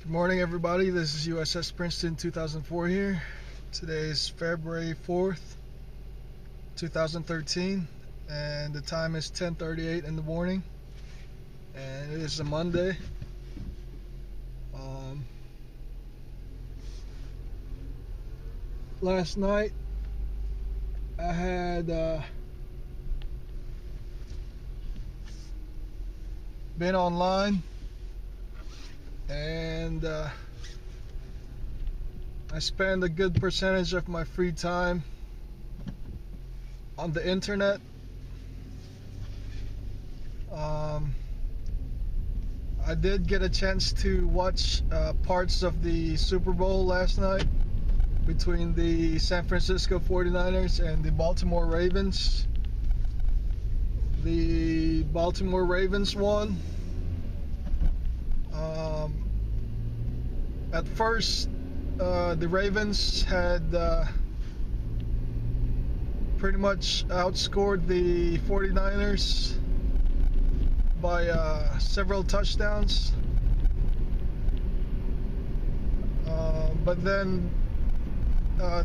Good morning, everybody. This is USS Princeton 2004 here. Today is February 4th, 2013, and the time is 10:38 in the morning, and it is a Monday. Last night, I had been online, and I spend a good percentage of my free time on the internet. I did get a chance to watch parts of the Super Bowl last night between the San Francisco 49ers and the Baltimore Ravens. The Baltimore Ravens won. At first, the Ravens had pretty much outscored the 49ers by several touchdowns. But then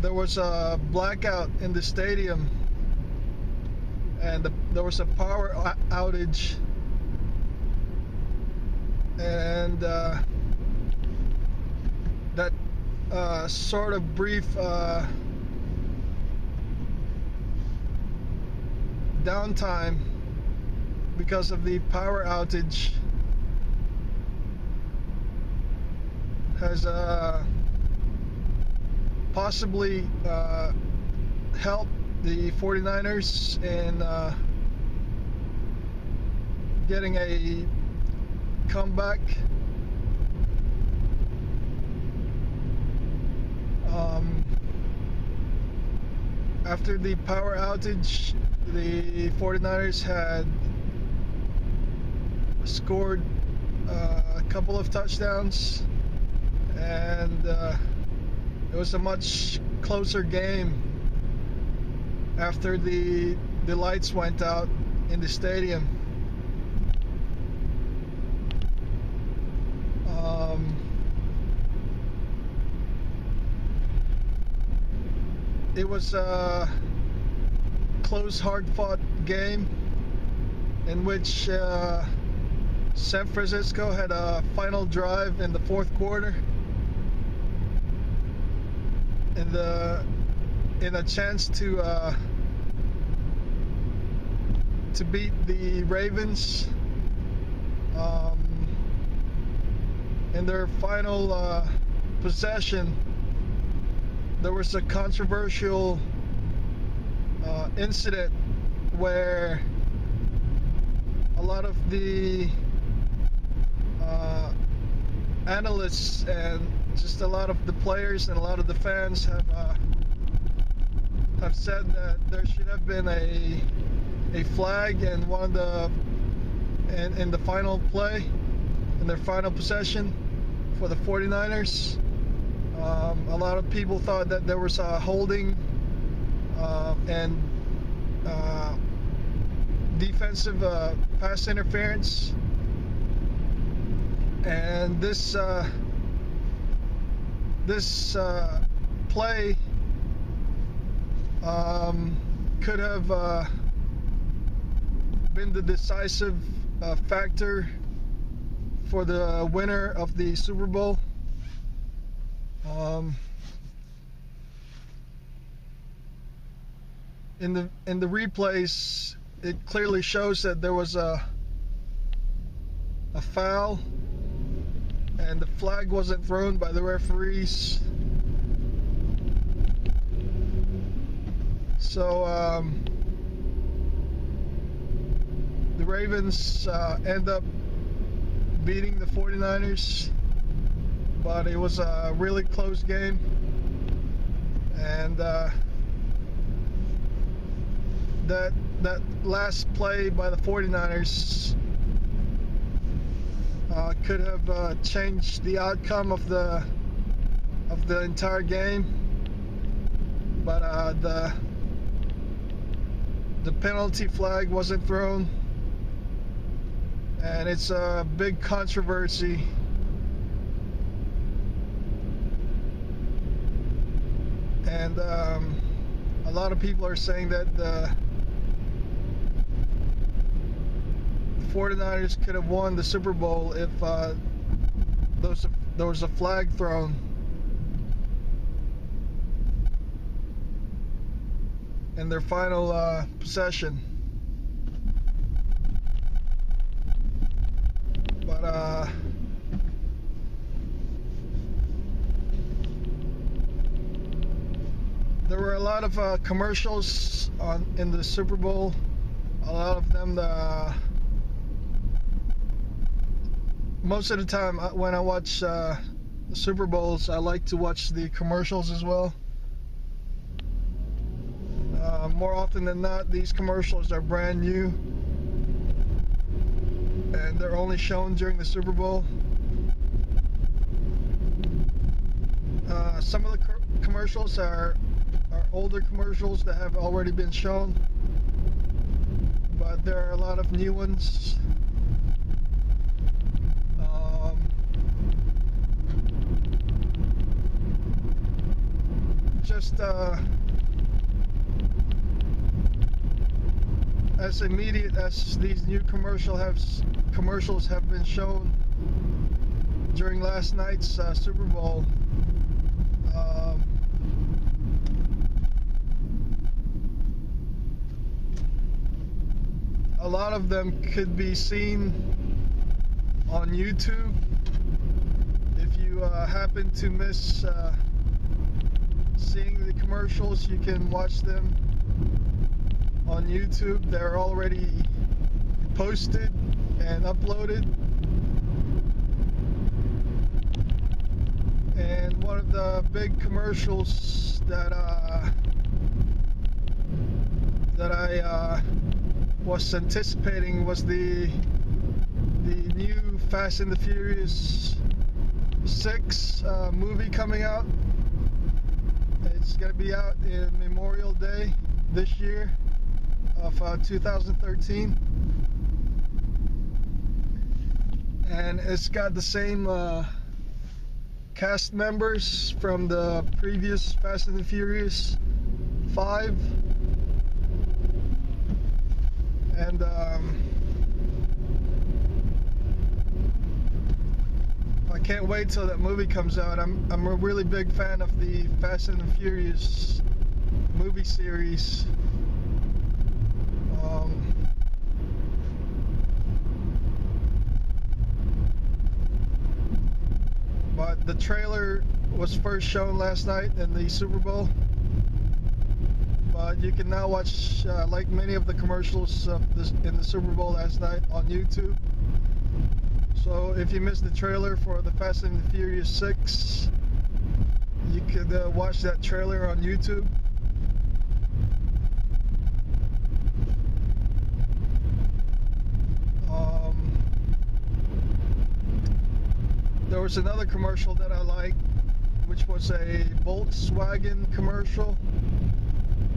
there was a blackout in the stadium, and there was a power outage, and that sort of brief downtime because of the power outage has possibly helped the 49ers in getting a comeback. After the power outage, the 49ers had scored a couple of touchdowns, and it was a much closer game after the lights went out in the stadium. It was a close, hard-fought game in which San Francisco had a final drive in the fourth quarter in a chance to beat the Ravens in their final possession. There was a controversial incident where a lot of the analysts and just a lot of the players and a lot of the fans have said that there should have been a flag in in the final play, in their final possession for the 49ers. A lot of people thought that there was a holding and defensive pass interference, and this play could have been the decisive factor for the winner of the Super Bowl. In the replays, it clearly shows that there was a foul, and the flag wasn't thrown by the referees. So the Ravens end up beating the 49ers, but it was a really close game, and that last play by the 49ers could have changed the outcome of the entire game, but the penalty flag wasn't thrown, and it's a big controversy And a lot of people are saying that the 49ers could have won the Super Bowl if there was a flag thrown. In their final possession. But there were a lot of commercials in the Super Bowl. A lot of them, most of the time when I watch the Super Bowls, I like to watch the commercials as well. More often than not, these commercials are brand new and they're only shown during the Super Bowl. Some of the commercials are older commercials that have already been shown, but there are a lot of new ones. Just as immediate as these new commercials have been shown during last night's Super Bowl, a lot of them could be seen on YouTube. If you happen to miss seeing the commercials, you can watch them on YouTube. They're already posted and uploaded. And one of the big commercials that I was anticipating was the new Fast and the Furious 6 movie coming out. It's going to be out in Memorial Day this year of 2013, and it's got the same cast members from the previous Fast and the Furious 5, and I can't wait till that movie comes out. I'm a really big fan of the Fast and the Furious movie series. But the trailer was first shown last night in the Super Bowl. But you can now watch, like many of the commercials in the Super Bowl last night, on YouTube. So if you missed the trailer for the Fast and the Furious 6, you could watch that trailer on YouTube. There was another commercial that I liked, which was a Volkswagen commercial,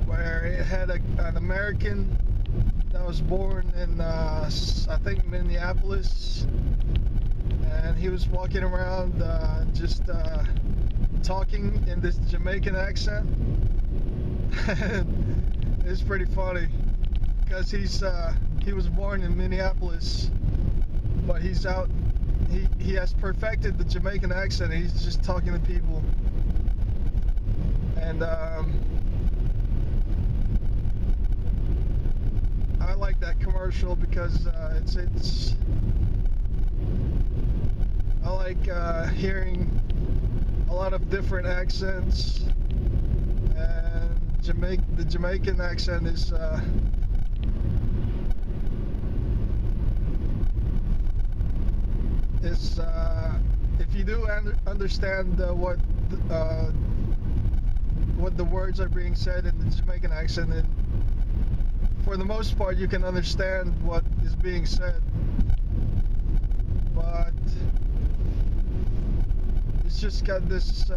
where it had an American that was born in, I think, Minneapolis, and he was walking around just talking in this Jamaican accent. It's pretty funny, because he was born in Minneapolis, but he's out. He has perfected the Jamaican accent. He's just talking to people, and I like that commercial because it's I like hearing a lot of different accents, and the Jamaican accent is if you do understand what the words are being said in the Jamaican accent, then for the most part you can understand what is being said, but it's just got this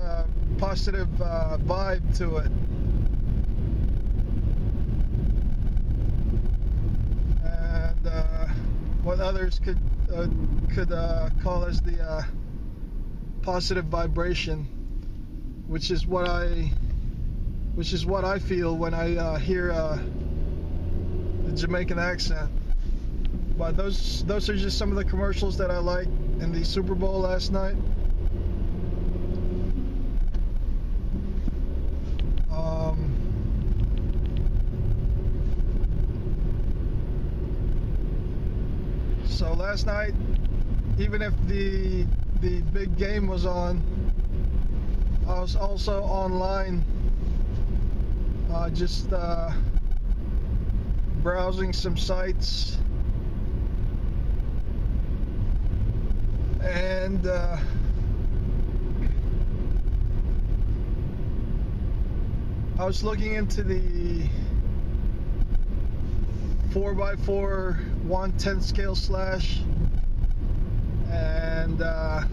positive vibe to it. And what others could call as the positive vibration, which is what I which is what I feel when I hear the Jamaican accent. But those are just some of the commercials that I liked in the Super Bowl last night. So last night, even if the big game was on, I was also online, just browsing some sites, and I was looking into the 4x4 1/10 scale slash, and I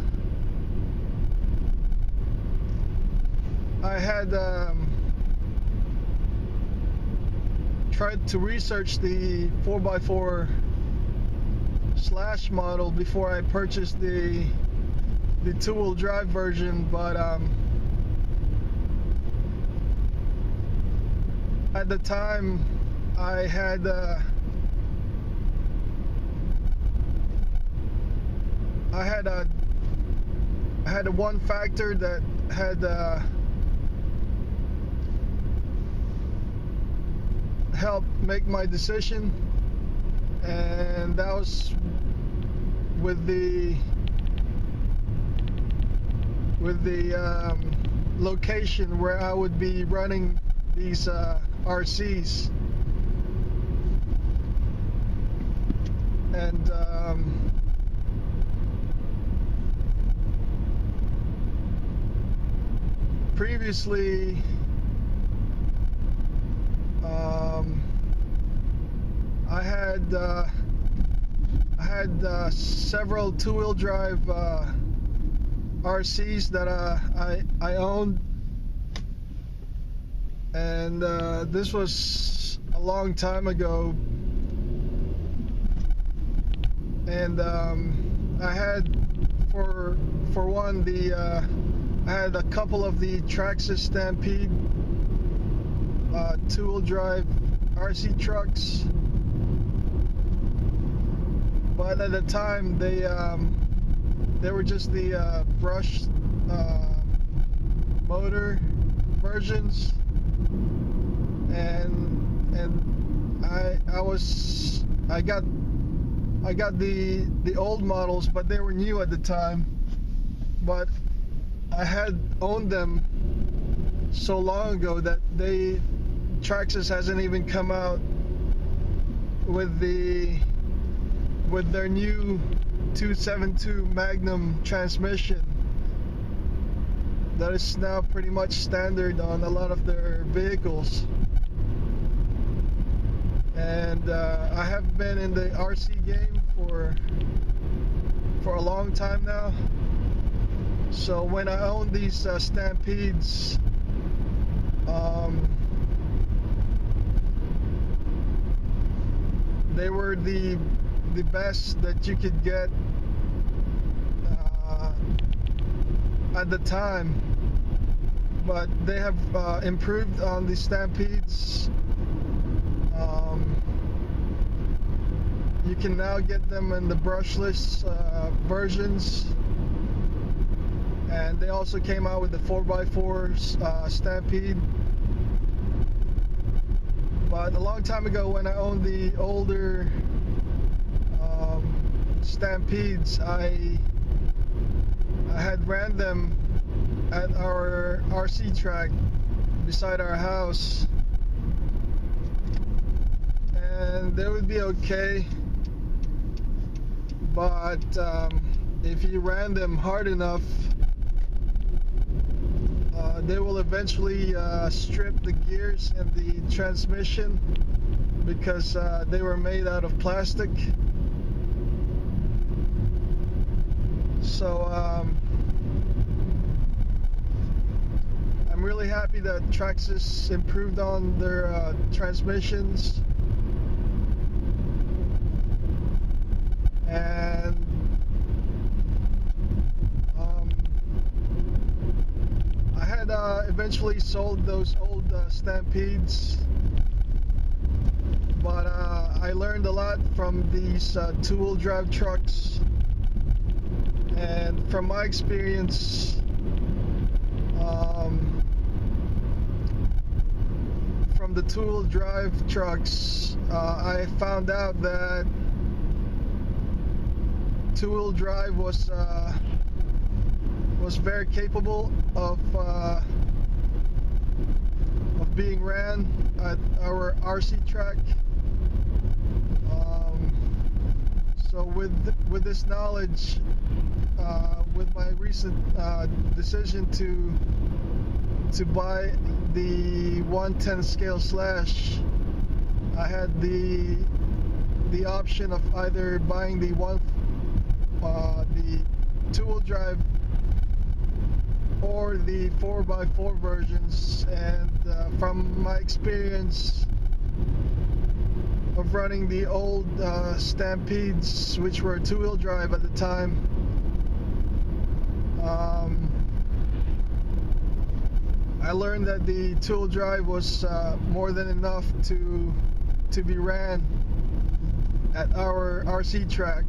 had tried to research the 4x4 slash model before I purchased the two-wheel drive version, but at the time I had one factor that had helped make my decision, and that was with the location where I would be running these RCs. And previously I had several two-wheel drive RCs that I owned, and this was a long time ago, and I had for one I had a couple of the Traxxas Stampede two-wheel drive RC trucks, but at the time they were just the brushed motor versions, and I got the old models, but they were new at the time. But I had owned them so long ago that Traxxas hasn't even come out with their new 272 Magnum transmission that is now pretty much standard on a lot of their vehicles. And I have been in the RC game for a long time now. So when I owned these Stampedes, they were the best that you could get at the time, but they have improved on the Stampedes. You can now get them in the brushless versions, and they also came out with the 4x4 Stampede. But a long time ago, when I owned the older Stampedes, I had ran them at our RC track beside our house, and they would be okay, but if you ran them hard enough, they will eventually strip the gears and the transmission, because they were made out of plastic. So I'm really happy that Traxxas improved on their transmissions, and I had eventually sold those old Stampedes, but I learned a lot from these two-wheel drive trucks, and from my experience, from the two-wheel drive trucks, I found out that two-wheel drive was very capable of being ran at our RC track. So with this knowledge, with my recent decision to buy the 1/10 scale slash, I had the option of either buying the two-wheel drive or the 4x4 versions, and from my experience of running the old Stampedes, which were two-wheel drive at the time, I learned that the two-wheel drive was more than enough to be ran at our RC track.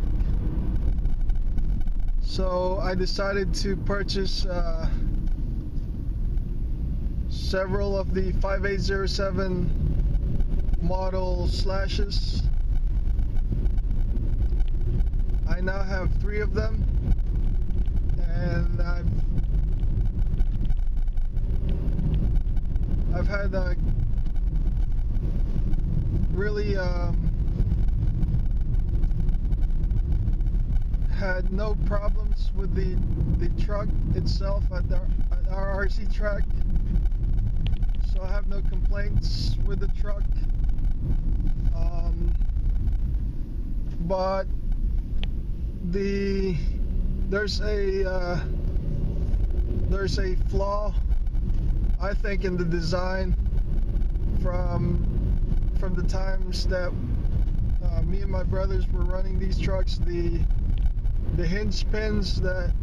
So I decided to purchase several of the 5807 model slashes. I now have 3 of them, and I've had really had no problems with the truck itself at our RC track, so I have no complaints with the truck. But there's a flaw, I think, in the design from the times that me and my brothers were running these trucks. The hinge pins that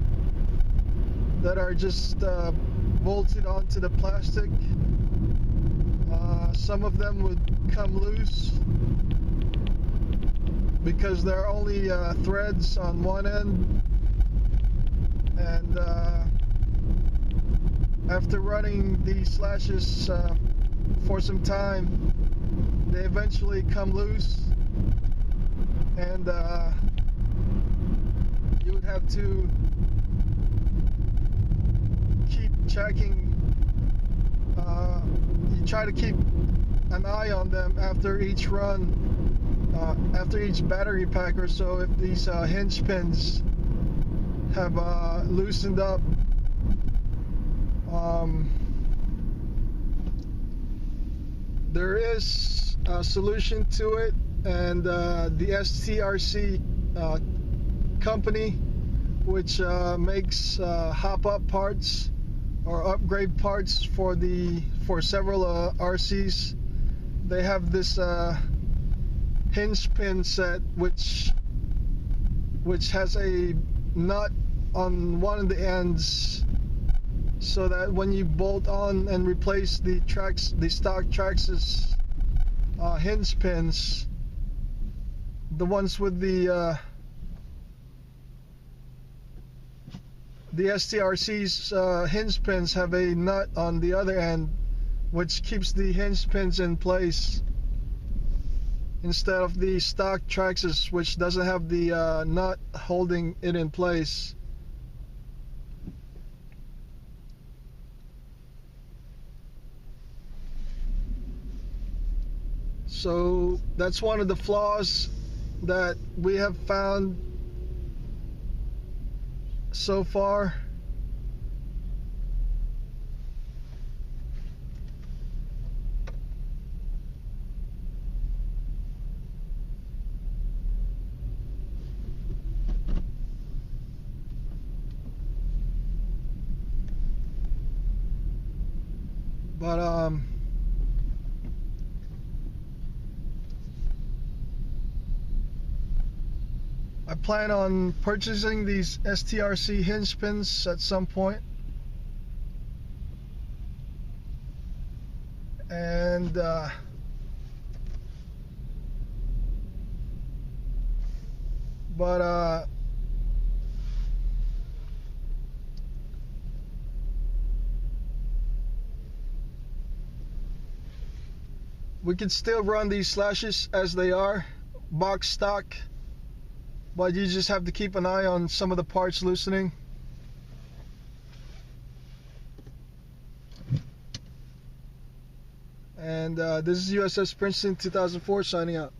are just bolted onto the plastic, some of them would come loose because there are only threads on one end, and after running these slashes for some time, they eventually come loose, and you would have to keep checking. You try to keep an eye on them after each run, after each battery pack or so, if these hinge pins have loosened up. There is a solution to it, and the STRC company, which makes hop-up parts or upgrade parts for several RCs, they have this hinge pin set which has a nut on one of the ends, so that when you bolt on and replace the stock Traxxas hinge pins, the ones with the STRC's hinge pins have a nut on the other end, which keeps the hinge pins in place, instead of the stock Traxxas, which doesn't have the nut holding it in place. So that's one of the flaws that we have found so far. But I plan on purchasing these STRC hinge pins at some point. And we can still run these slashes as they are, box stock, but you just have to keep an eye on some of the parts loosening. And this is USS Princeton 2004 signing out.